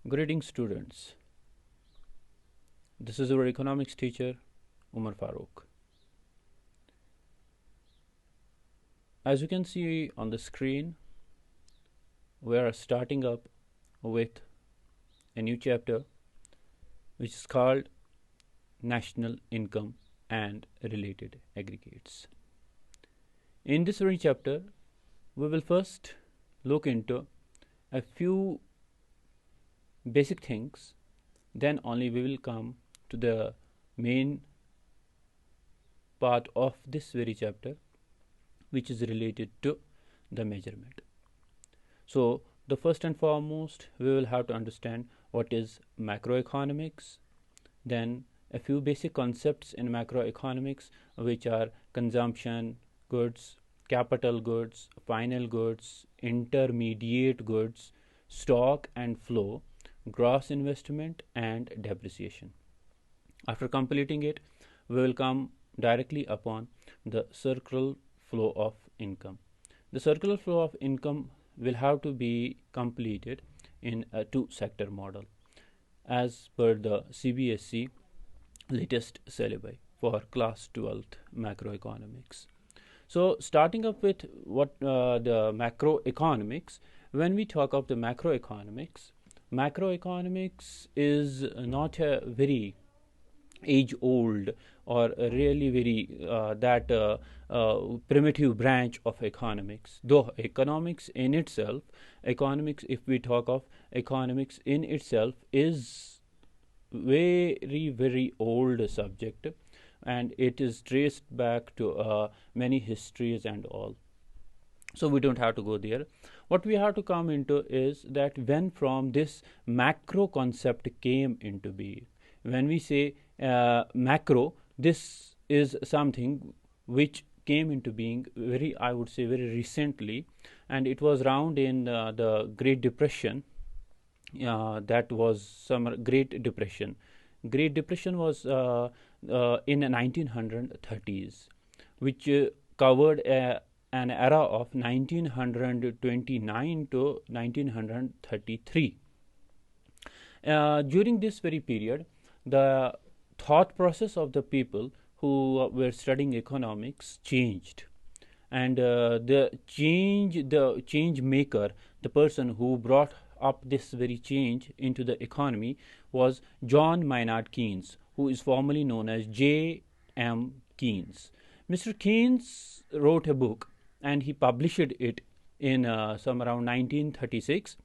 Greetings students, this is our economics teacher Umar Farooq. As you can see on the screen, we are starting up with a new chapter which is called National Income and Related Aggregates. In this very chapter, we will first look into a few basic things, then only we will come to the main part of this very chapter, which is related to the measurement. So the first and foremost, we will have to understand what is macroeconomics, then a few basic concepts in macroeconomics, which are consumption goods, capital goods, final goods, intermediate goods, stock and flow, gross investment and depreciation. After completing it, we will come directly upon the circular flow of income. The circular flow of income will have to be completed in a two-sector model as per the CBSE latest syllabi for class 12th macroeconomics. So starting up with what the macroeconomics, when we talk of the macroeconomics is not a very age-old or really very primitive branch of economics. Though economics, if we talk of economics in itself, is very old subject, and it is traced back to many histories and all. So we don't have to go there. What we have to come into is that when from this macro concept came into being. When we say macro, this is something which came into being very recently, and it was around in the Great Depression. That was some Great Depression. Great Depression was in the 1930s, which covered an era of 1929 to 1933. During this very period, the thought process of the people who were studying economics changed, and the change maker, the person who brought up this very change into the economy, was John Maynard Keynes, who is formerly known as J.M. Keynes. Mr. Keynes wrote a book, and he published it in some around 1936,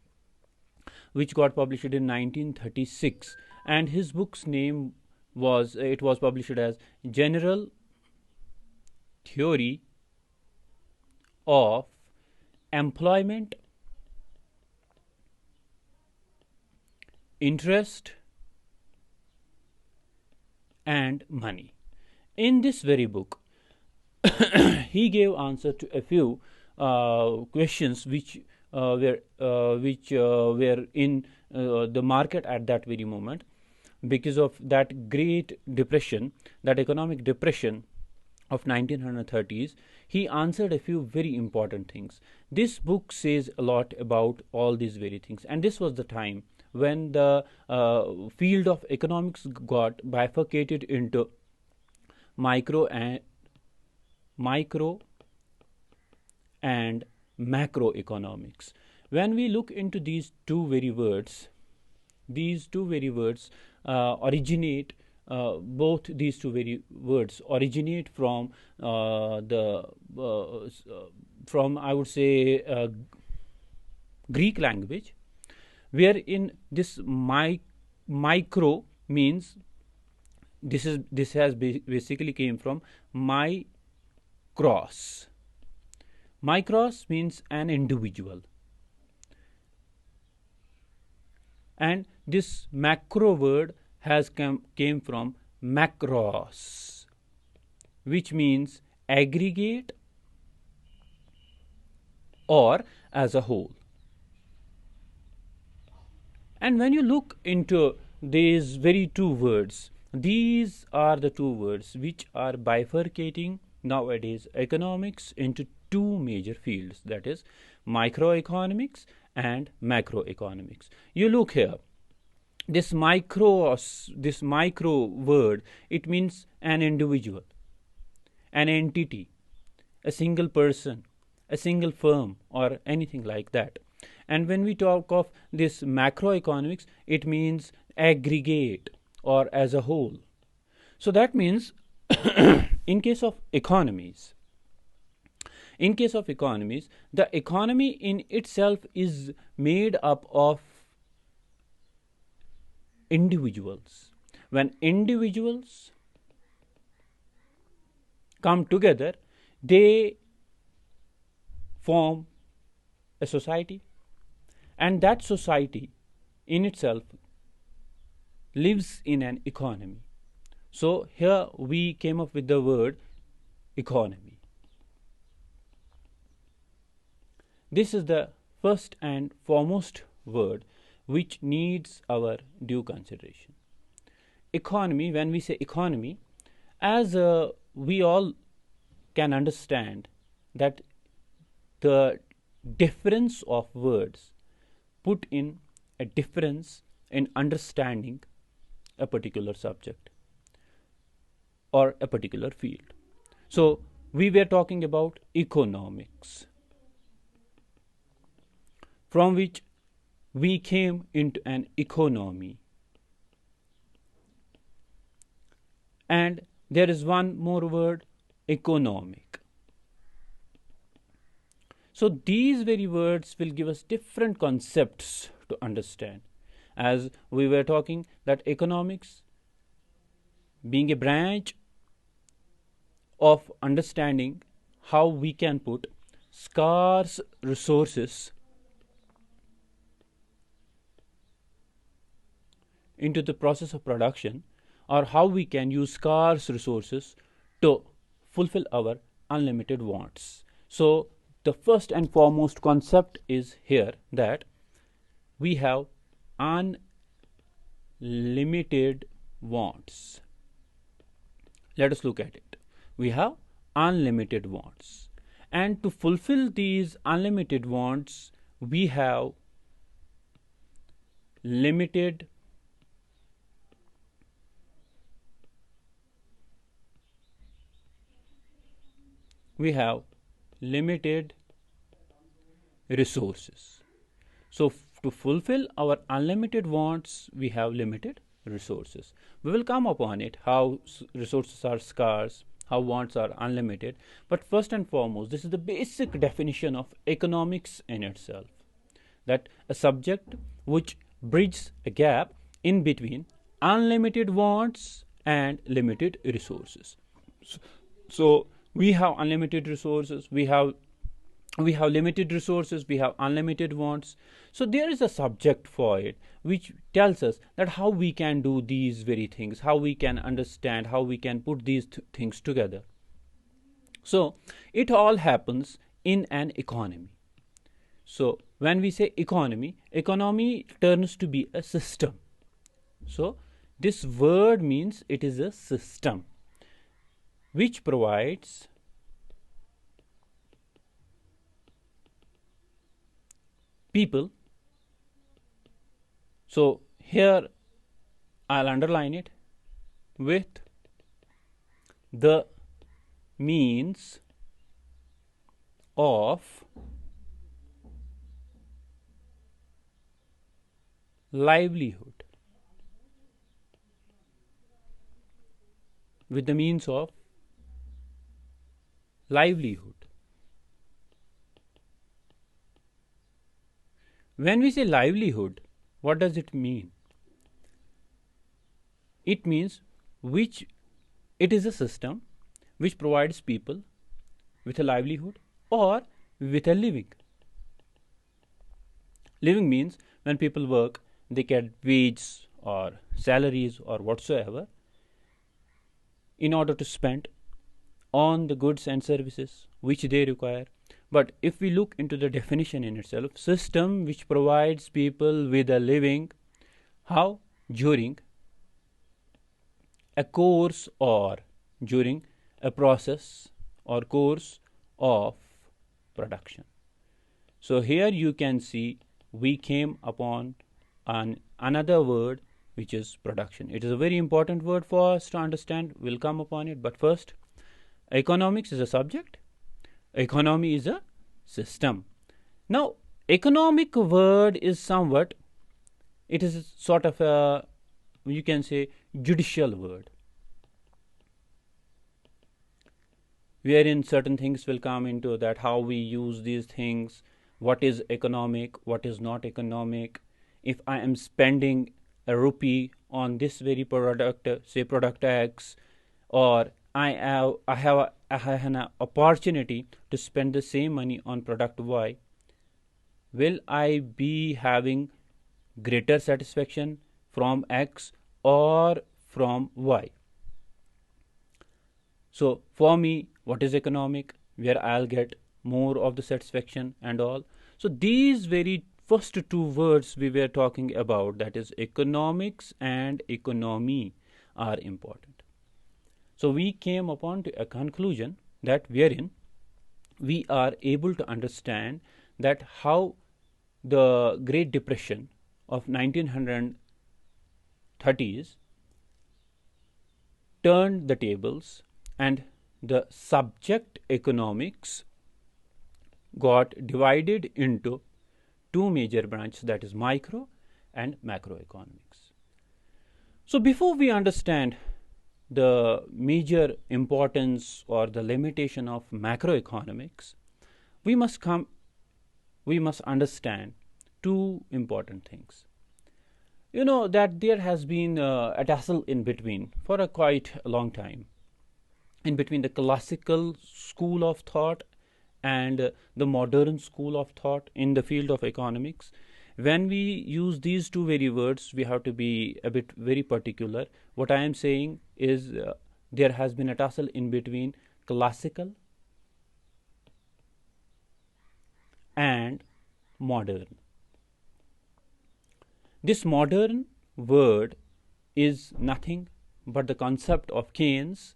which got published in 1936, and his book's name was published as General Theory of Employment, Interest and Money. In this very book, he gave answer to a few questions which were in the market at that very moment, because of that Great Depression, that economic depression of 1930s. He answered a few very important things. This book says a lot about all these very things, and this was the time when the field of economics got bifurcated into micro and macroeconomics. When we look into these two very words originate both these two very words originate from Greek language, wherein this micro means this has basically came from Micros. Micros means an individual, and this macro word has came from macros, which means aggregate or as a whole. And when you look into these very two words, these are the two words which are bifurcating nowadays economics into two major fields, that is microeconomics and macroeconomics. You look here, this micro word, it means an individual, an entity, a single person, a single firm, or anything like that. And when we talk of this macroeconomics, it means aggregate or as a whole. So that means in case of economies, the economy in itself is made up of individuals. When individuals come together, they form a society, and that society in itself lives in an economy. So here we came up with the word economy. This is the first and foremost word which needs our due consideration. Economy, when we say economy, as we all can understand that the difference of words put in a difference in understanding a particular subject or a particular field. So we were talking about economics, from which we came into an economy. And there is one more word, economic. So these very words will give us different concepts to understand. As we were talking that economics being a branch of understanding how we can put scarce resources into the process of production, or how we can use scarce resources to fulfill our unlimited wants. So the first and foremost concept is here that we have unlimited wants. Let us look at it. We have unlimited wants, and to fulfill these unlimited wants, we have limited resources. So to fulfill our unlimited wants, we have limited resources. We will come upon it, how resources are scarce, how wants are unlimited. But first and foremost, this is the basic definition of economics in itself, that a subject which bridges a gap in between unlimited wants and limited resources. So we have unlimited resources, we have limited resources, we have unlimited wants. So there is a subject for it which tells us that how we can do these very things, how we can understand, how we can put these things together. So it all happens in an economy. So when we say economy turns to be a system. So this word means it is a system which provides people. So here I'll underline it, with the means of livelihood. With the means of livelihood. When we say livelihood, what does it mean? It means it is a system which provides people with a livelihood or with a living. Living means when people work, they get wages or salaries or whatsoever in order to spend on the goods and services which they require. But if we look into the definition in itself, system which provides people with a living, how? During a course or during a process or course of production. So here you can see we came upon another word which is production. It is a very important word for us to understand. We'll come upon it. But first, economics is a subject. Economy is a system. Now, economic word is somewhat, it is sort of a, you can say, judicial word, wherein certain things will come into that, how we use these things, what is economic, what is not economic. If I am spending a rupee on this very product, say product X, or I have an opportunity to spend the same money on product Y, will I be having greater satisfaction from X or from Y? So for me, what is economic, where I'll get more of the satisfaction and all. So these very first two words we were talking about, that is economics and economy, are important. So we came upon to a conclusion that wherein we are able to understand that how the Great Depression of 1930s turned the tables, and the subject economics got divided into two major branches, that is micro and macroeconomics. So before we understand the major importance or the limitation of macroeconomics, we must understand two important things. You know that there has been a tussle in between for a quite a long time, in between the classical school of thought and the modern school of thought in the field of economics. When we use these two very words, we have to be a bit very particular. What I am saying is there has been a tussle in between classical and modern. This modern word is nothing but the concept of Keynes,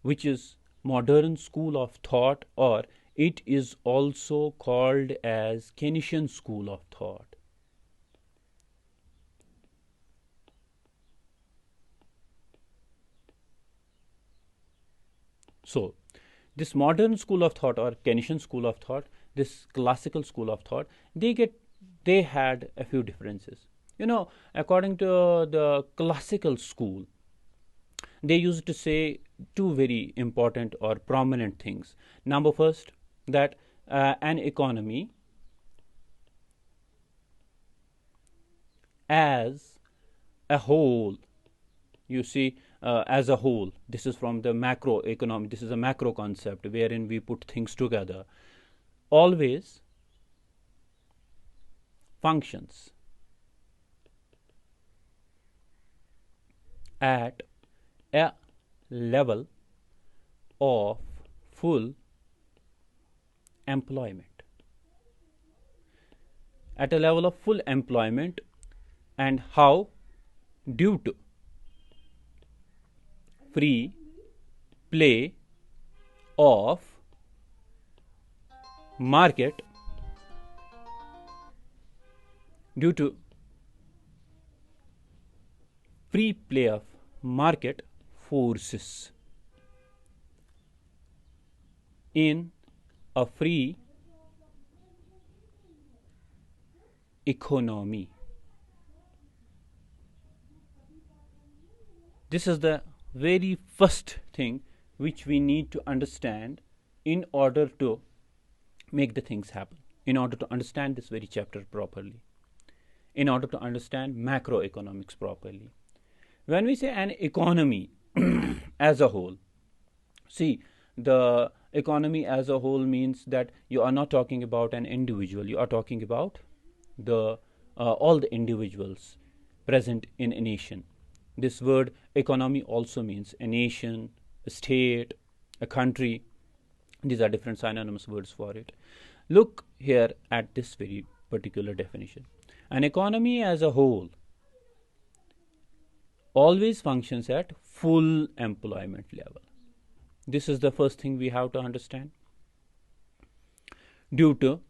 which is modern school of thought, or it is also called as Keynesian school of thought. So this modern school of thought or Keynesian school of thought, this classical school of thought, they had a few differences. You know, according to the classical school, they used to say two very important or prominent things. Number first, that an economy as a whole, you see, as a whole, this is from the macroeconomic, this is a macro concept wherein we put things together, always functions at a level of full employment. At a level of full employment, and how? Due to free play of market, due to free play of market forces in a free economy. This is the very first thing which we need to understand in order to make the things happen, in order to understand this very chapter properly, in order to understand macroeconomics properly. When we say an economy as a whole, see, the economy as a whole means that you are not talking about an individual, you are talking about the all the individuals present in a nation. This word economy also means a nation, a state, a country. These are different synonymous words for it. Look here at this very particular definition. An economy as a whole always functions at full employment level. This is the first thing we have to understand. Due to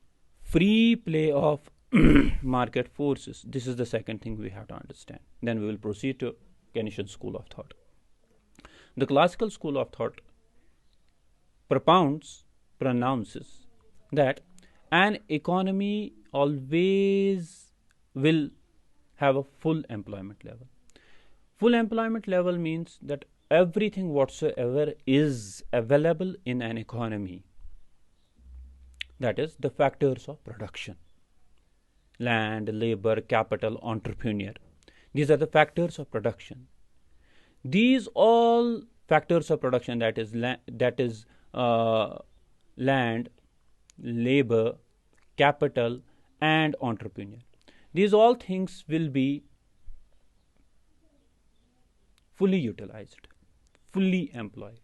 free play of market forces. This is the second thing we have to understand. Then we will proceed to Keynesian school of thought. The classical school of thought pronounces that an economy always will have a full employment level. Full employment level means that everything whatsoever is available in an economy, that is the factors of production, land, labor, capital, entrepreneur, these are the factors of production. These all factors of production, that is land, labor, capital, and entrepreneur, these all things will be fully utilized, fully employed,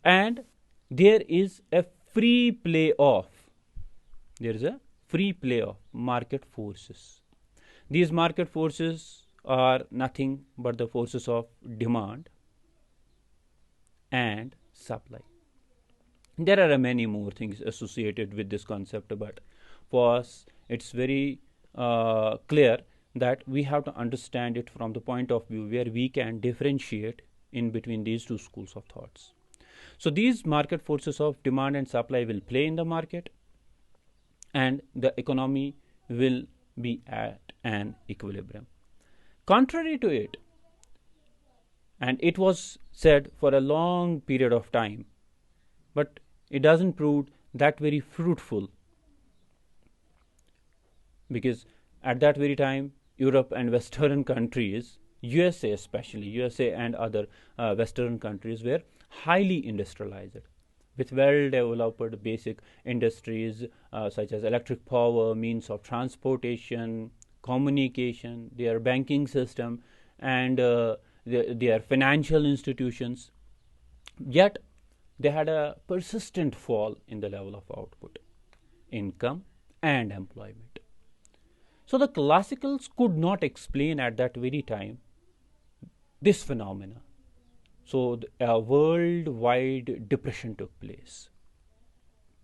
and there is a free play of market forces. These market forces are nothing but the forces of demand and supply. There are many more things associated with this concept, but for us it's very clear that we have to understand it from the point of view where we can differentiate in between these two schools of thoughts. So these market forces of demand and supply will play in the market, and the economy will be at an equilibrium. Contrary to it, and it was said for a long period of time, but it doesn't prove that very fruitful, because at that very time Europe and Western countries, USA especially, USA and other Western countries were highly industrialized with well-developed basic industries such as electric power, means of transportation, communication, their banking system, and their financial institutions. Yet they had a persistent fall in the level of output, income, and employment. So the classicals could not explain at that very time this phenomena. So a worldwide depression took place.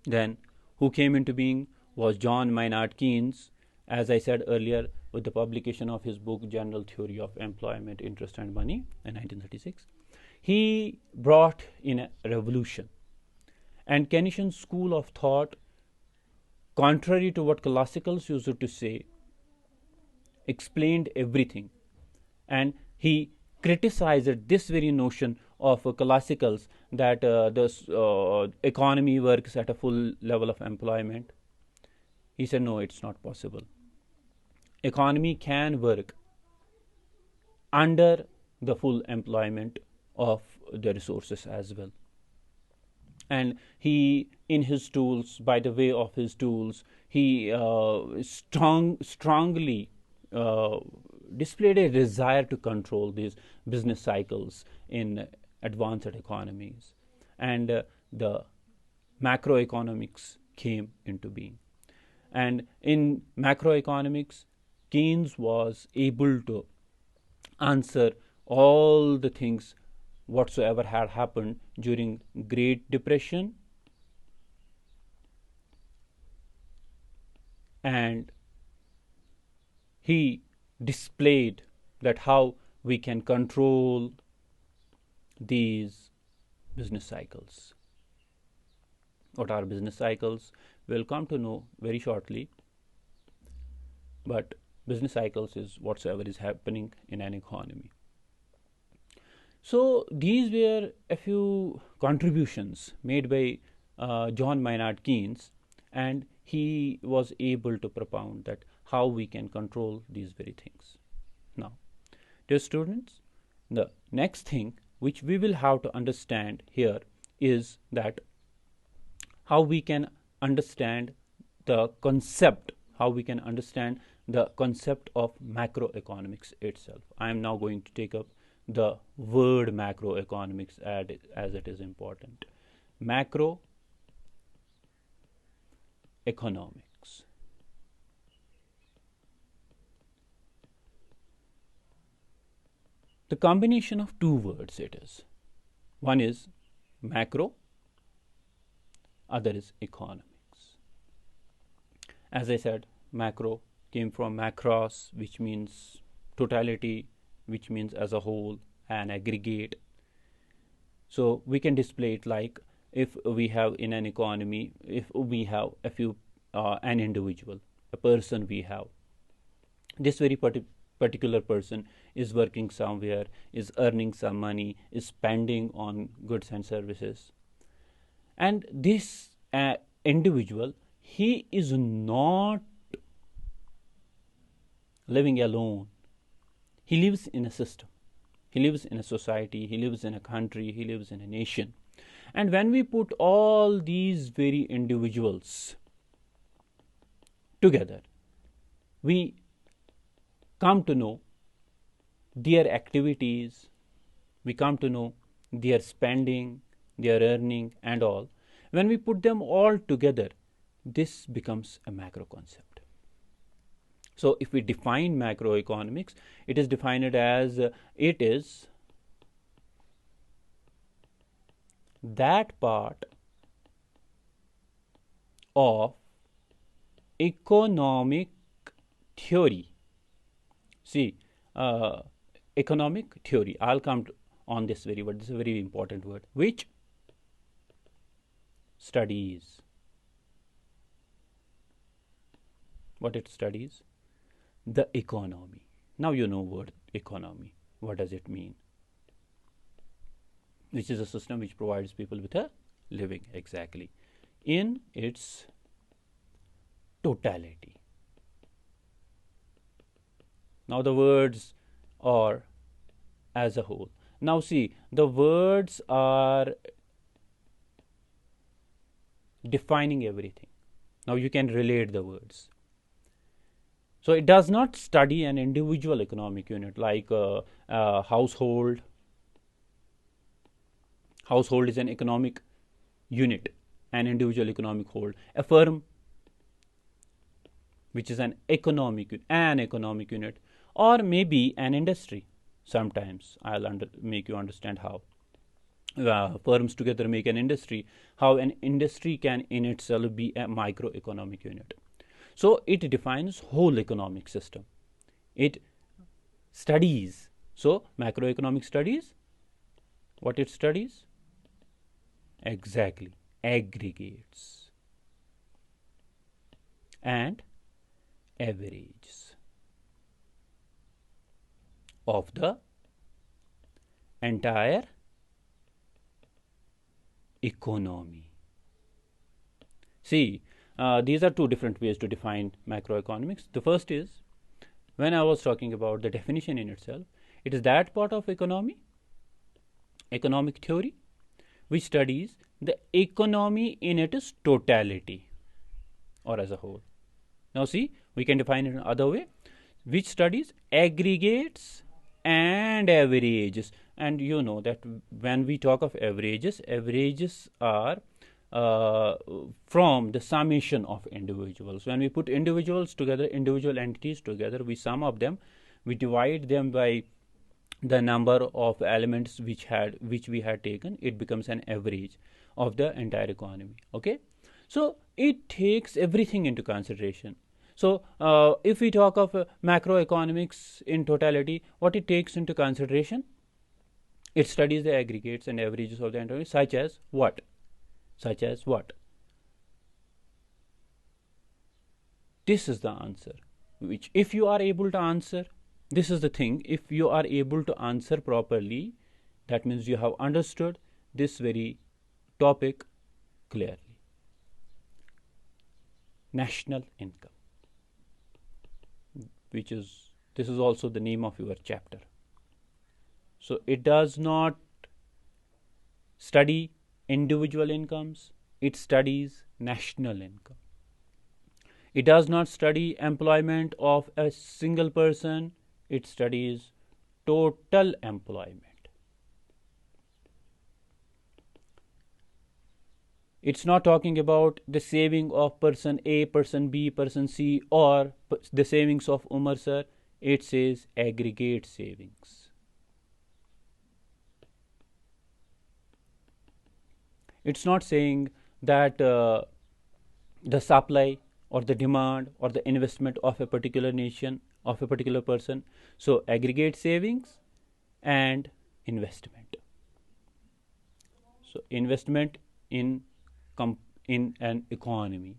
Then who came into being was John Maynard Keynes, as I said earlier, with the publication of his book General Theory of Employment, Interest and Money in 1936. He brought in a revolution. And Keynesian school of thought, contrary to what classicals used to say, explained everything, and he criticized this very notion of classicals that the economy works at a full level of employment. He said, no, it's not possible. Economy can work under the full employment of the resources as well. And he, in his tools, by the way of his tools, he strongly displayed a desire to control these business cycles in advanced economies, and the macroeconomics came into being. And in macroeconomics, Keynes was able to answer all the things whatsoever had happened during Great Depression and he displayed that how we can control these business cycles. What are business cycles? We'll come to know very shortly, but business cycles is whatsoever is happening in an economy. So these were a few contributions made by John Maynard Keynes, and he was able to propound that how we can control these very things. Now, dear students, the next thing which we will have to understand here is that how we can understand the concept, of macroeconomics itself. I am now going to take up the word macroeconomics as it is important. Macroeconomics. The combination of two words it is. One is macro, other is economics. As I said, macro came from macros, which means totality, which means as a whole, an aggregate. So we can display it like, if we have in an economy, if we have a few an individual, a person, we have this very particular person is working somewhere, is earning some money, is spending on goods and services, and this individual, he is not living alone. He lives in a system, he lives in a society, he lives in a country, he lives in a nation. And when we put all these very individuals together, we come to know their activities, we come to know their spending, their earning, and all. When we put them all together, this becomes a macro concept. So if we define macroeconomics, it is defined as it is that part of economic theory. See, economic theory, I'll come on this very word. This is a very important word, which studies. What it studies? The economy. Now you know word economy. What does it mean? Which is a system which provides people with a living, exactly, in its totality. Now the words are as a whole. Now see, the words are defining everything. Now you can relate the words. So it does not study an individual economic unit like a household. Household is an economic unit, an individual economic whole. A firm, which is an economic unit, or maybe an industry. Sometimes I'll make you understand how firms together make an industry, how an industry can in itself be a microeconomic unit. So it defines whole economic system. It studies. So macroeconomic studies, what it studies? Exactly, aggregates and averages of the entire economy. See, these are two different ways to define macroeconomics. The first is, when I was talking about the definition in itself, it is that part of economic theory, which studies the economy in its totality or as a whole. Now see, we can define it in another way, which studies aggregates and averages. And you know that when we talk of averages, averages are from the summation of individuals. When we put individuals together, individual entities together, we sum up them, we divide them by the number of elements which we had taken, it becomes an average of the entire economy. Okay, so it takes everything into consideration. So if we talk of macroeconomics in totality, what it takes into consideration, it studies the aggregates and averages of the entire, such as what? This is the answer, which if you are able to answer, this is the thing, if you are able to answer properly, that means you have understood this very topic clearly. National income, this is also the name of your chapter. So it does not study individual incomes, it studies national income. It does not study employment of a single person, it studies total employment. It's not talking about the saving of person A, person B, person C, or the savings of Umar sir. It says aggregate savings. It's not saying that the supply or the demand or the investment of a particular nation, of a particular person. So aggregate savings and investment. So investment in in an economy,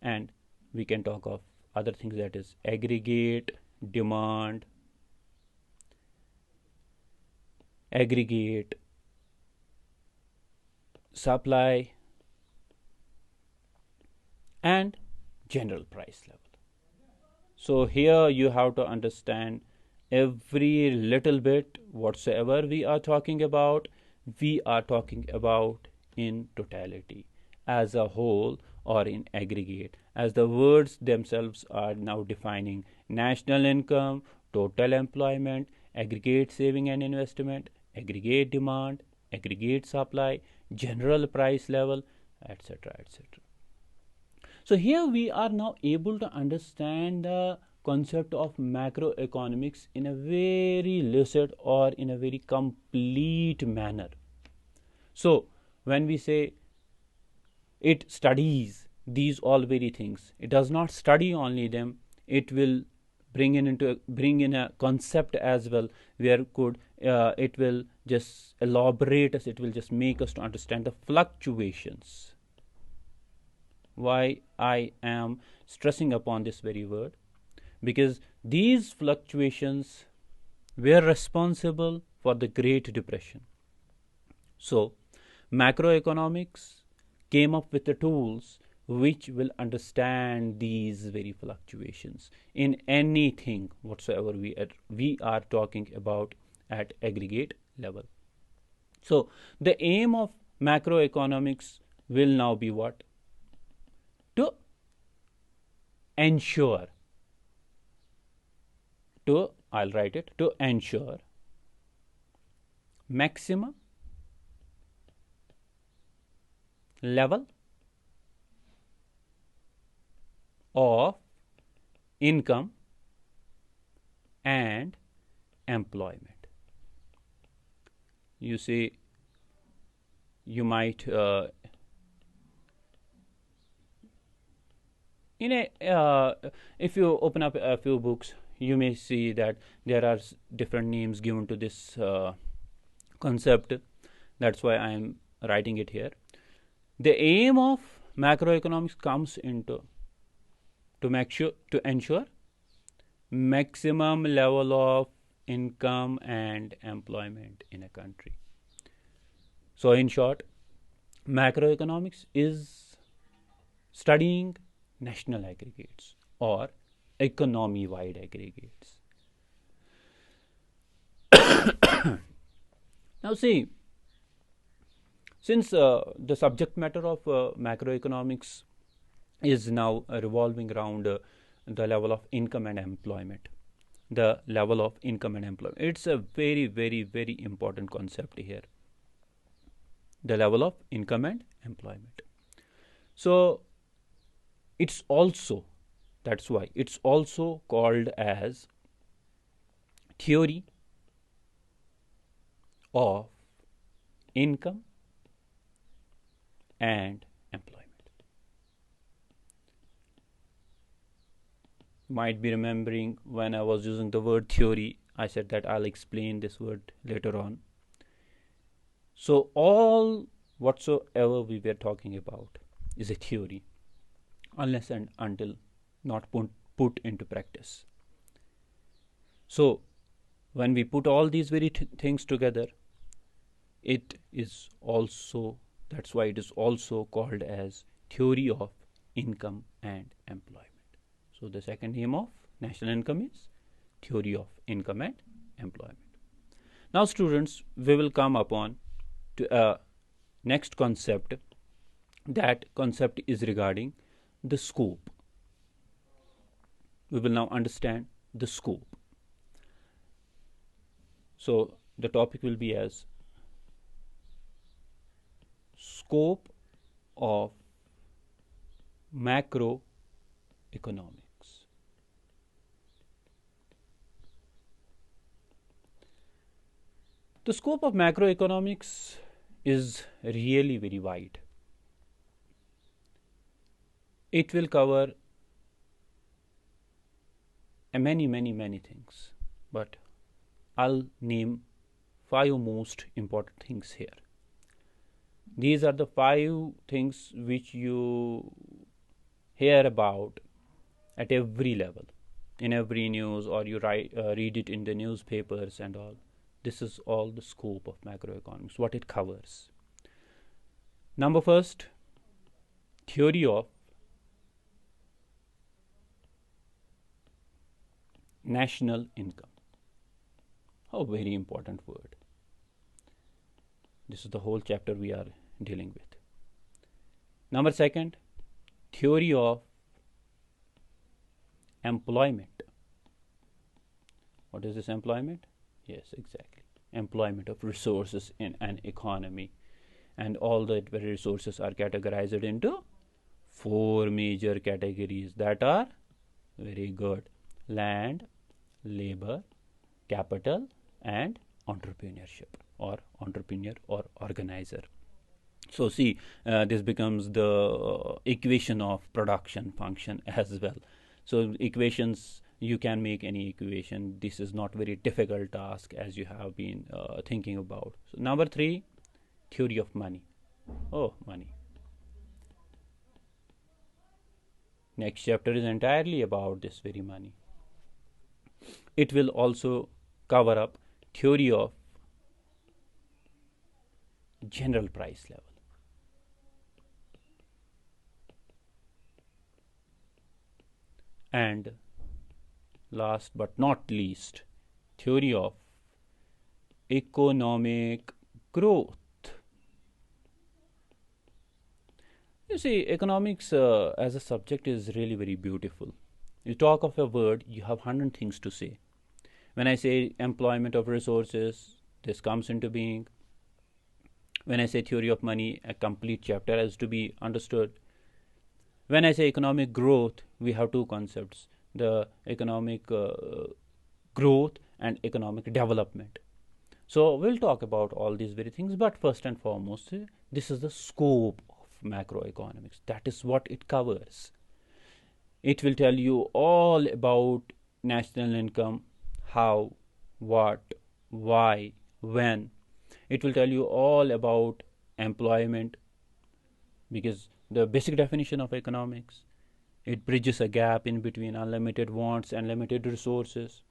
and we can talk of other things, that is aggregate demand, aggregate supply, and general price level. So here you have to understand every little bit whatsoever we are talking about in totality, as a whole, or in aggregate, as the words themselves are now defining national income, total employment, aggregate saving and investment, aggregate demand, aggregate supply, general price level, etc., etc. So here we are now able to understand the concept of macroeconomics in a very lucid or in a very complete manner. So when we say it studies these all very things, it does not study only them, it will bring in a concept as well, where it will just elaborate us, it will just make us to understand the fluctuations. Why I am stressing upon this very word? Because these fluctuations were responsible for the Great Depression. So macroeconomics came up with the tools which will understand these very fluctuations in anything whatsoever we are talking about at aggregate level. So the aim of macroeconomics will now be what? To ensure, I'll write it, to ensure maximum level of income and employment. You see, you might if you open up a few books, you may see that there are different names given to this concept. That's why I am writing it here. The aim of macroeconomics comes into to ensure maximum level of income and employment in a country. So in short, macroeconomics is studying national aggregates or economy-wide aggregates. Now see, since the subject matter of macroeconomics is now revolving around the level of income and employment, it's a very, very, very important concept here, the level of income and employment. So that's why it's also called as theory of income and employment. Might be remembering when I was using the word theory, I said that I'll explain this word later on. So all whatsoever we were talking about is a theory, unless and until not put into practice. So when we put all these very things together, that's why it is also called as theory of income and employment. So the second aim of national income is theory of income and employment. Now students, we will come upon to a next concept. That concept is regarding the scope. We will now understand the scope. So the topic will be as scope of macroeconomics. The scope of macroeconomics is really very wide. It will cover many things, but I'll name 5 most important things here. These are the 5 things which you hear about at every level, in every news, or you read it in the newspapers and all. This is all the scope of macroeconomics, what it covers. Number first, theory of national income. Oh, very important word. This is the whole chapter we are dealing with. Number second, theory of employment. What is this employment? Yes, exactly. Employment of resources in an economy. And all the resources are categorized into 4 major categories that are very good: land, labor, capital, and entrepreneurship, or entrepreneur or organizer. So see, this becomes the equation of production function as well. So equations, you can make any equation. This is not very difficult task as you have been thinking about. So number 3, theory of money. Oh, money. Next chapter is entirely about this very money. It will also cover up theory of general price level. And last but not least, theory of economic growth. You see, economics as a subject is really very beautiful. You talk of a word, you have 100 things to say. When I say employment of resources, this comes into being. When I say theory of money, a complete chapter has to be understood. When I say economic growth, we have 2 concepts: the economic growth and economic development. So we'll talk about all these very things, but first and foremost, this is the scope of macroeconomics. That is what it covers. It will tell you all about national income: how, what, why, when. It will tell you all about employment, because the basic definition of economics, it bridges a gap in between unlimited wants and limited resources.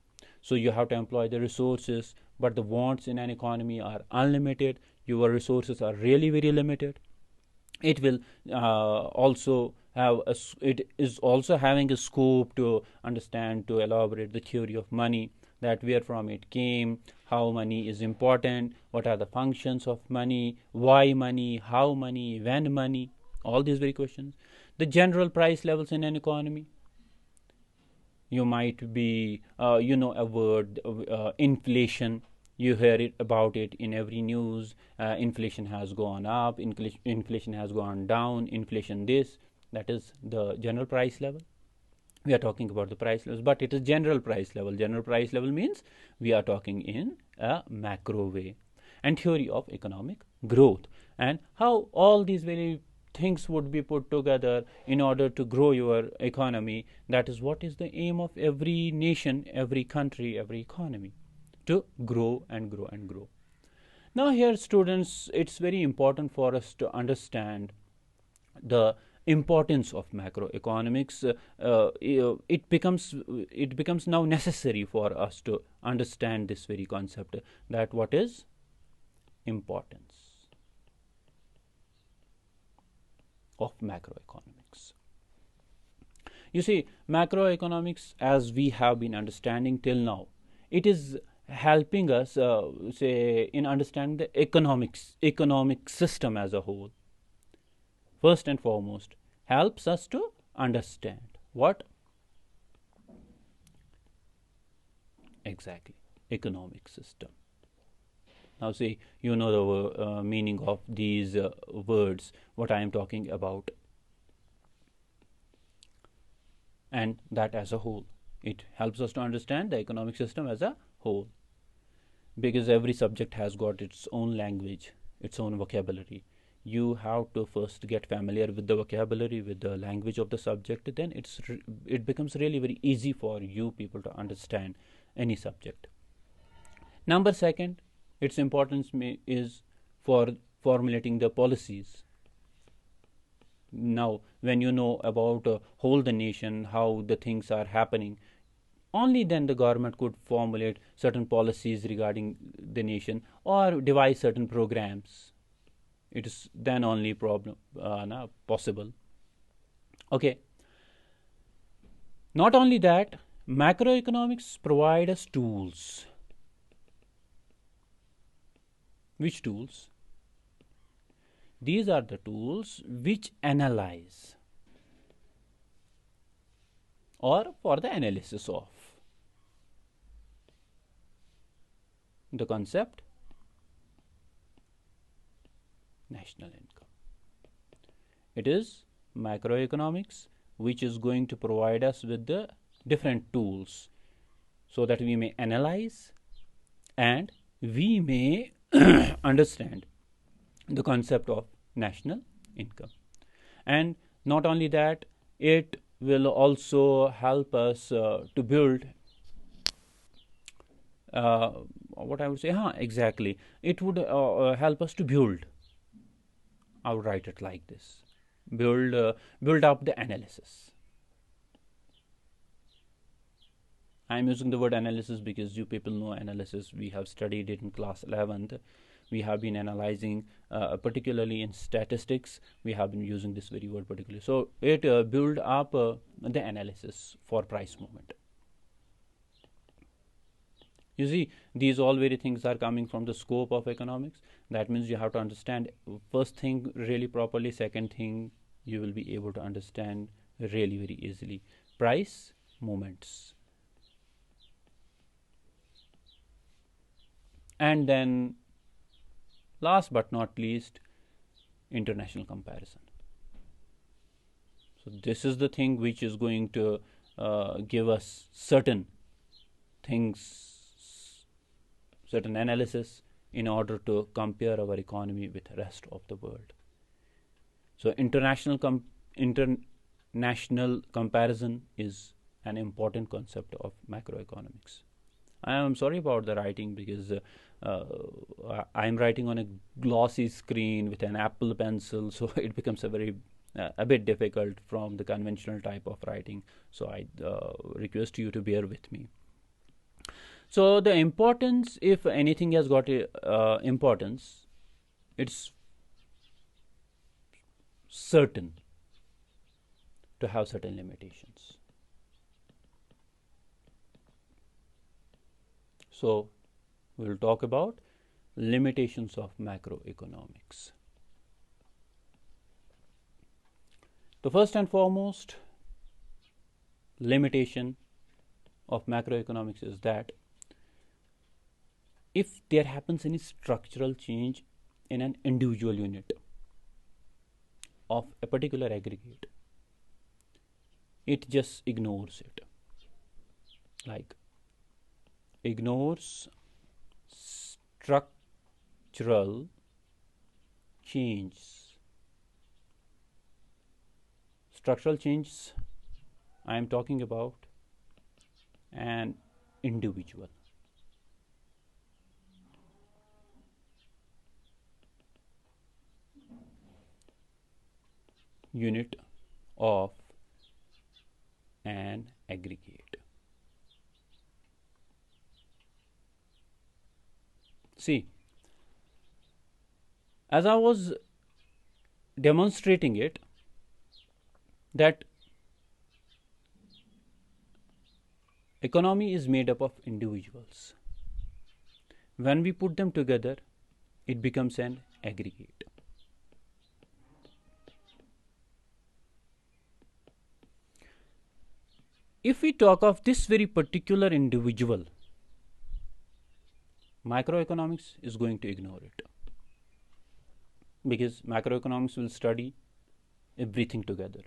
So you have to employ the resources, but the wants in an economy are unlimited. Your resources are really very limited. It will also have it is also having a scope to understand, to elaborate the theory of money, that where from it came, how money is important, what are the functions of money, why money, how money, when money, all these very questions. The general price levels in an economy. You might be, a word, inflation. You hear it about it in every news. Inflation has gone up, inflation has gone down, inflation this. That is the general price level. We are talking about the price levels, but it is general price level. General price level means we are talking in a macro way. And theory of economic growth, and how all these very things would be put together in order to grow your economy. That is what is the aim of every nation, every country, every economy, to grow and grow and grow. Now here, students, it's very important for us to understand the importance of macroeconomics. It becomes now necessary for us to understand this very concept, that what is importance of macroeconomics. You see, macroeconomics, as we have been understanding till now, it is helping us say in understanding the economic system as a whole. First and foremost, helps us to understand what exactly economic system. Now see, you know the meaning of these words, what I am talking about, and that as a whole. It helps us to understand the economic system as a whole, because every subject has got its own language, its own vocabulary. you have to first get familiar with the vocabulary, with the language of the subject. Then it becomes really very easy for you people to understand any subject. Number second, its importance is for formulating the policies. Now, when you know about whole the nation, how the things are happening, only then the government could formulate certain policies regarding the nation or devise certain programs. It is then only possible. Okay. Not only that, macroeconomics provide us tools. Which tools? These are the tools which analyze or for the analysis of the concept national income. It is macroeconomics which is going to provide us with the different tools so that we may analyze and we may understand the concept of national income. And not only that, it will also help us to build what I would say, exactly. It would help us to build. I would write it like this: build up the analysis. I am using the word analysis because you people know analysis. We have studied it in class 11th. We have been analyzing, particularly in statistics. We have been using this very word particularly. So it build up the analysis for price movement. You see, these all very things are coming from the scope of economics. That means you have to understand first thing really properly. Second thing, you will be able to understand really very easily. Price movements. And then last but not least, international comparison. So this is the thing which is going to give us certain things, certain analysis in order to compare our economy with the rest of the world. So international comparison is an important concept of macroeconomics. I am sorry about the writing because I am writing on a glossy screen with an Apple pencil, so it becomes a bit difficult from the conventional type of writing. So I request you to bear with me. So the importance, if anything has got importance, it's certain to have certain limitations. So we will talk about limitations of macroeconomics. The first and foremost limitation of macroeconomics is that if there happens any structural change in an individual unit of a particular aggregate, it just ignores it. Like ignores structural changes. Structural changes, I am talking about an individual. Unit of an aggregate. See, as I was demonstrating it, that economy is made up of individuals. When we put them together, it becomes an aggregate. If we talk of this very particular individual, macroeconomics is going to ignore it, because macroeconomics will study everything together.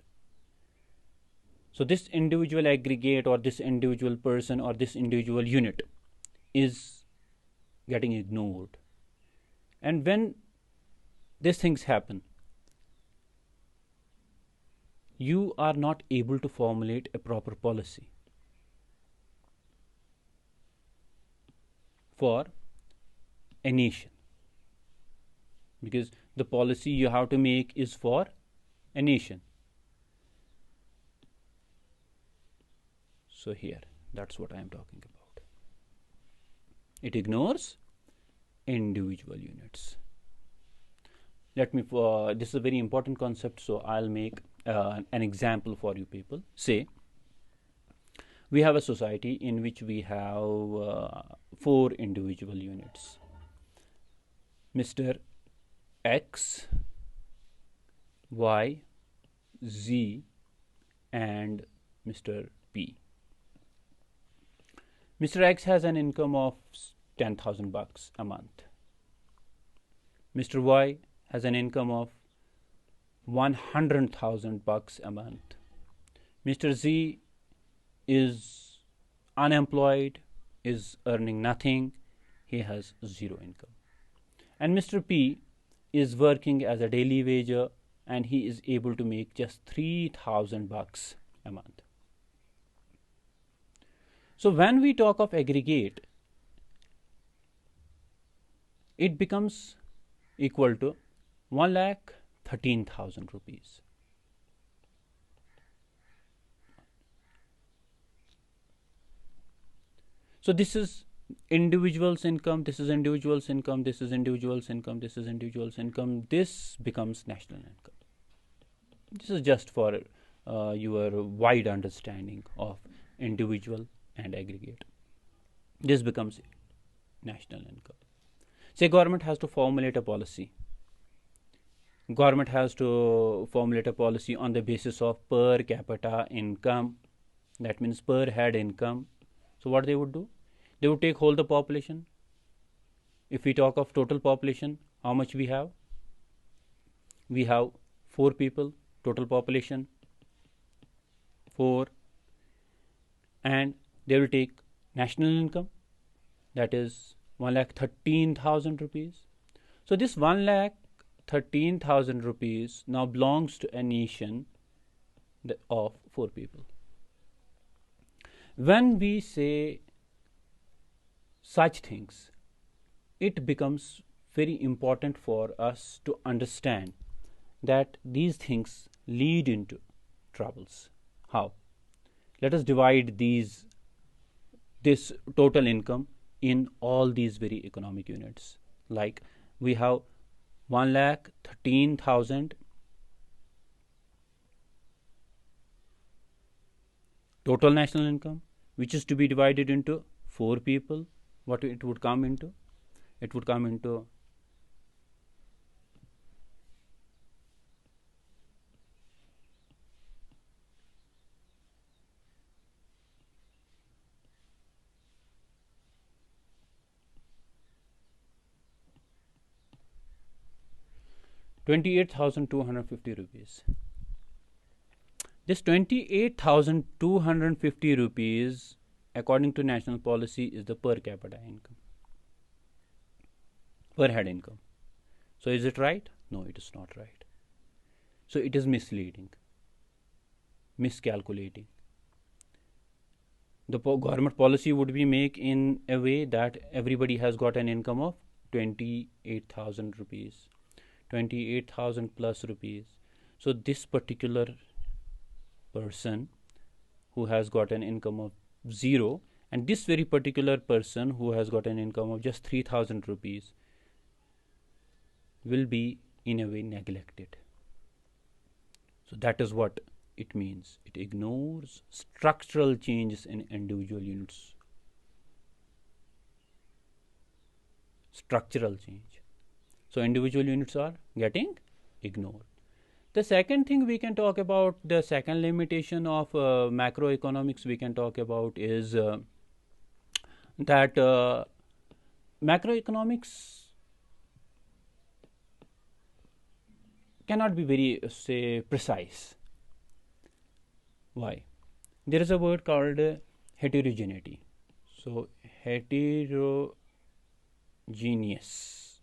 So this individual aggregate or this individual person or this individual unit is getting ignored. And when these things happen. You are not able to formulate a proper policy for a nation, because the policy you have to make is for a nation. So here, that's what I am talking about. It ignores individual units. Let me, this is a very important concept, so I'll make an example for you people. Say, we have a society in which we have 4 individual units: Mr. X, Y, Z, and Mr. P. Mr. X has an income of $10,000 a month. Mr. Y has an income of $100,000 a month. Mr. Z is unemployed, is earning nothing, he has 0 income. And Mr. P is working as a daily wager and he is able to make just $3,000 a month. So when we talk of aggregate, it becomes equal to 1,13,000 rupees. So this is individual's income, this is individual's income, this is individual's income, this is individual's income. This becomes national income. This is just for your wide understanding of individual and aggregate. This becomes national income. Say government has to formulate a policy. Government has to formulate a policy on the basis of per capita income. That means per head income. So what they would do? They would take whole the population. If we talk of total population, how much we have? We have 4 people, total population 4, and they will take national income, that is 1,13,000 rupees. So this 1,13,000 rupees now belongs to a nation of 4 people. When we say such things, it becomes very important for us to understand that these things lead into troubles. How? Let us divide this total income in all these very economic units. Like we have 1,13,000 total national income, which is to be divided into 4 people. What it would come into? It would come into 28,250 rupees. This 28,250 rupees, according to national policy, is the per capita income, per head income. So is it right? No, it is not right. So it is misleading, miscalculating. The government policy would be make in a way that everybody has got an income of 28,000 rupees, 28,000 plus rupees. So this particular person who has got an income of 0, and this very particular person who has got an income of just 3,000 rupees will be in a way neglected. So that is what it means. It ignores structural changes in individual units. Structural change. So individual units are getting ignored. The second thing we can talk about, the second limitation of macroeconomics we can talk about is that macroeconomics cannot be very, say, precise. Why? There is a word called heterogeneity. So heterogeneous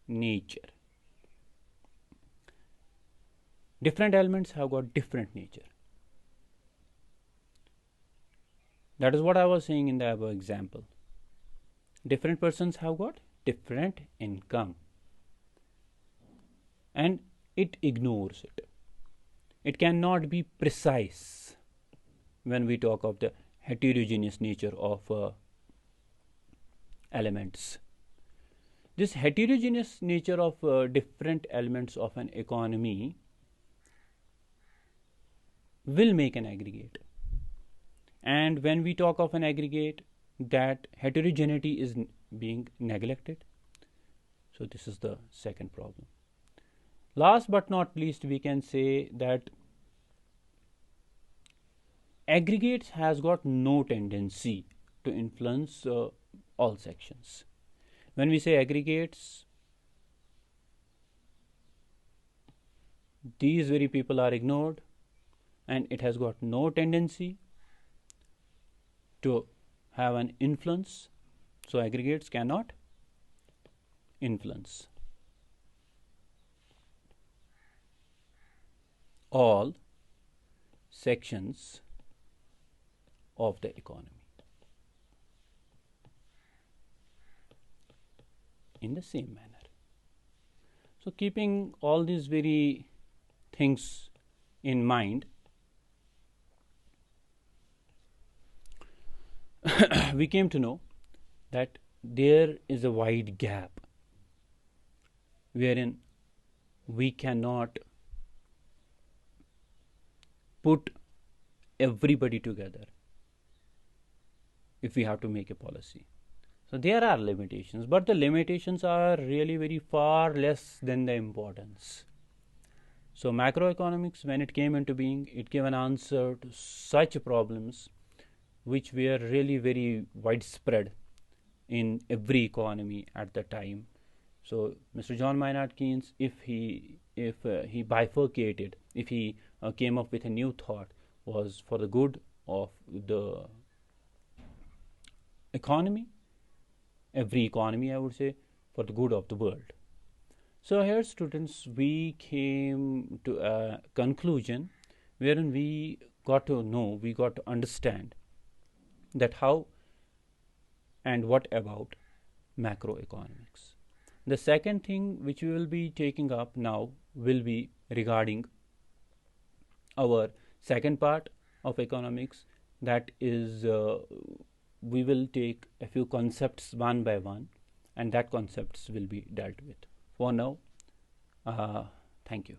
nature. Different elements have got different nature. That is what I was saying in the above example. Different persons have got different income, and it ignores it. It cannot be precise when we talk of the heterogeneous nature of elements. This heterogeneous nature of different elements of an economy will make an aggregate. And when we talk of an aggregate, that heterogeneity is being neglected. So this is the second problem. Last but not least, we can say that aggregates has got no tendency to influence all sections. When we say aggregates, these very people are ignored, and it has got no tendency to have an influence. So aggregates cannot influence all sections of the economy. In the same manner. So keeping all these very things in mind, we came to know that there is a wide gap wherein we cannot put everybody together if we have to make a policy. So there are limitations, but the limitations are really very far less than the importance. So macroeconomics, when it came into being, it gave an answer to such problems which were really very widespread in every economy at the time. So Mr. John Maynard Keynes, if he bifurcated, if he came up with a new thought, was for the good of the economy, every economy, I would say, for the good of the world. So here, students, we came to a conclusion wherein we got to know, we got to understand that how and what about macroeconomics. The second thing which we will be taking up now will be regarding our second part of economics, that is we will take a few concepts one by one, and that concepts will be dealt with. For now, thank you.